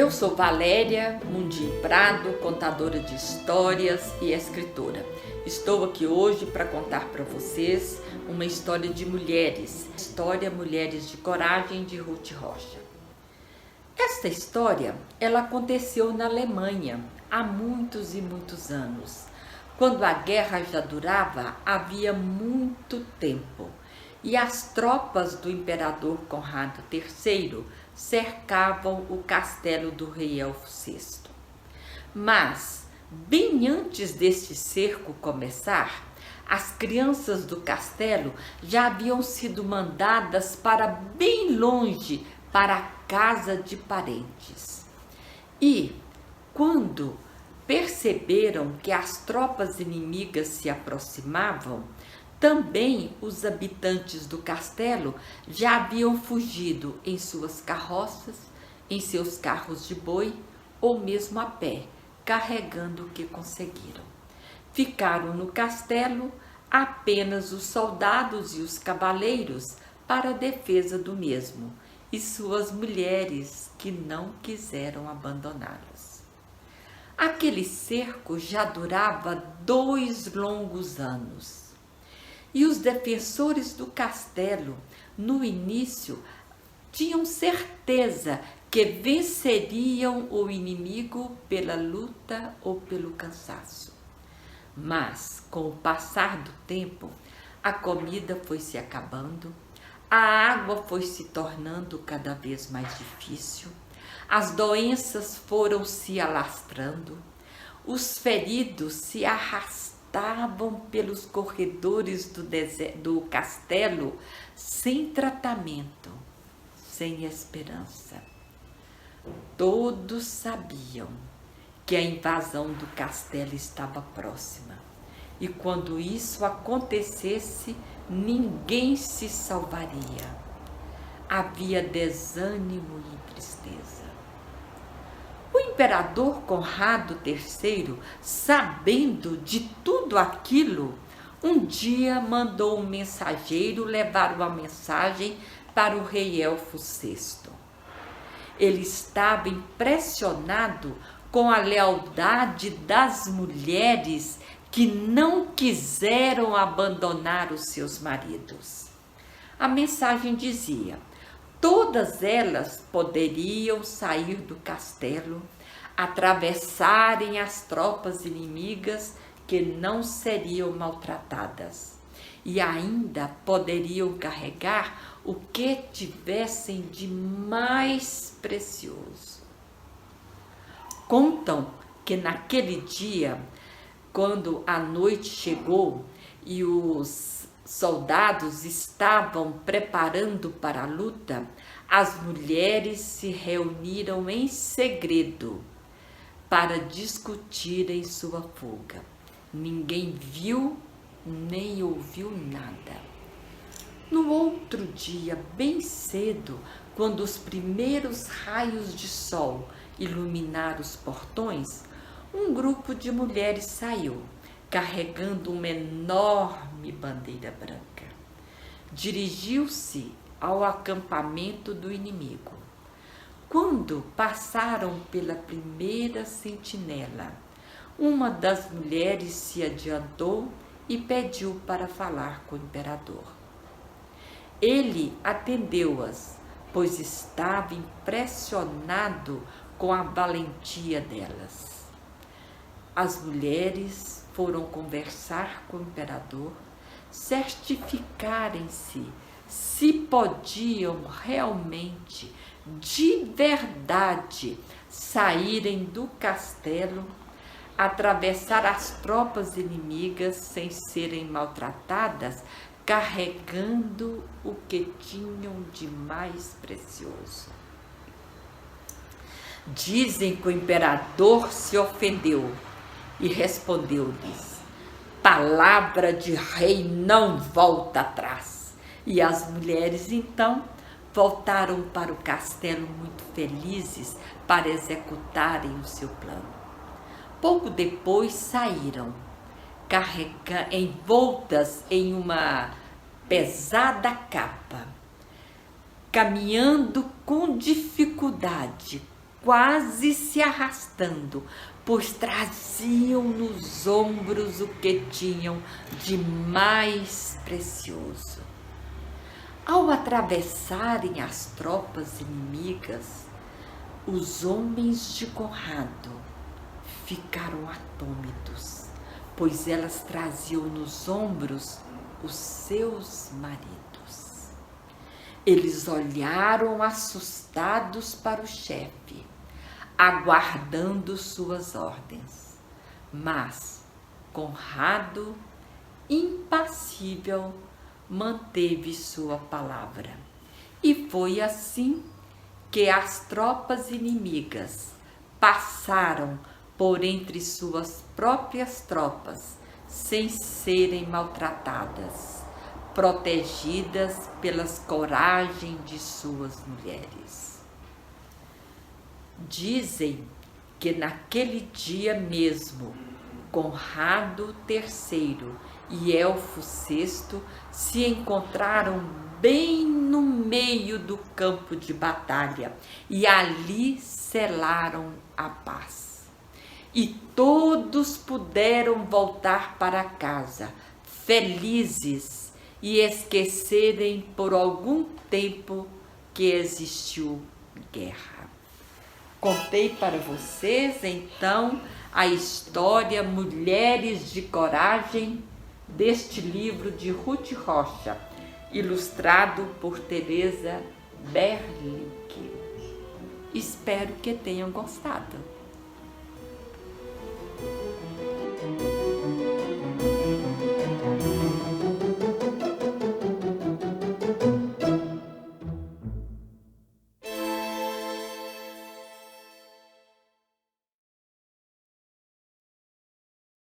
Eu sou Valéria Mundim Prado, contadora de histórias e escritora. Estou aqui hoje para contar para vocês uma história de mulheres, história Mulheres de Coragem, de Ruth Rocha. Esta história, ela aconteceu na Alemanha há muitos e muitos anos, quando a guerra já durava havia muito tempo e as tropas do imperador Conrado III cercavam o castelo do rei Elfo VI. Mas, bem antes deste cerco começar, as crianças do castelo já haviam sido mandadas para bem longe, para a casa de parentes. E, quando perceberam que as tropas inimigas se aproximavam, também os habitantes do castelo já haviam fugido em suas carroças, em seus carros de boi ou mesmo a pé, carregando o que conseguiram. Ficaram no castelo apenas os soldados e os cavaleiros para a defesa do mesmo, e suas mulheres que não quiseram abandoná-los. Aquele cerco já durava 2 longos anos. E os defensores do castelo, no início, tinham certeza que venceriam o inimigo pela luta ou pelo cansaço. Mas, com o passar do tempo, a comida foi se acabando, a água foi se tornando cada vez mais difícil, as doenças foram se alastrando, os feridos se arrastavam pelos corredores do castelo sem tratamento, sem esperança. Todos sabiam que a invasão do castelo estava próxima e quando isso acontecesse, ninguém se salvaria. Havia desânimo e tristeza. O imperador Conrado III, sabendo de tudo aquilo, um dia mandou um mensageiro levar uma mensagem para o rei Elfo VI. Ele estava impressionado com a lealdade das mulheres que não quiseram abandonar os seus maridos. A mensagem dizia: todas elas poderiam sair do castelo, atravessarem as tropas inimigas que não seriam maltratadas e ainda poderiam carregar o que tivessem de mais precioso. Contam que naquele dia, quando a noite chegou e os soldados estavam preparando para a luta, as mulheres se reuniram em segredo para discutirem sua fuga. Ninguém viu nem ouviu nada. No outro dia, bem cedo, quando os primeiros raios de sol iluminaram os portões, um grupo de mulheres saiu, carregando uma enorme bandeira branca. Dirigiu-se ao acampamento do inimigo. Quando passaram pela primeira sentinela, uma das mulheres se adiantou e pediu para falar com o imperador. Ele atendeu-as, pois estava impressionado com a valentia delas. As mulheres foram conversar com o imperador, certificarem-se se podiam realmente, de verdade, saírem do castelo, atravessar as tropas inimigas sem serem maltratadas, carregando o que tinham de mais precioso. Dizem que o imperador se ofendeu e respondeu-lhes: palavra de rei não volta atrás. E as mulheres então voltaram para o castelo muito felizes para executarem o seu plano. Pouco depois saíram, envoltas em uma pesada capa, caminhando com dificuldade, quase se arrastando, pois traziam nos ombros o que tinham de mais precioso. Ao atravessarem as tropas inimigas, os homens de Conrado ficaram atônitos, pois elas traziam nos ombros os seus maridos. Eles olharam assustados para o chefe, aguardando suas ordens, mas Conrado, impassível, manteve sua palavra. E foi assim que as tropas inimigas passaram por entre suas próprias tropas, sem serem maltratadas, protegidas pelas coragem de suas mulheres. Dizem que naquele dia mesmo, Conrado III e Elfo VI se encontraram bem no meio do campo de batalha e ali selaram a paz. E todos puderam voltar para casa, felizes, e esquecerem por algum tempo que existiu guerra. Contei para vocês, então, a história Mulheres de Coragem, deste livro de Ruth Rocha, ilustrado por Teresa Berlick. Espero que tenham gostado.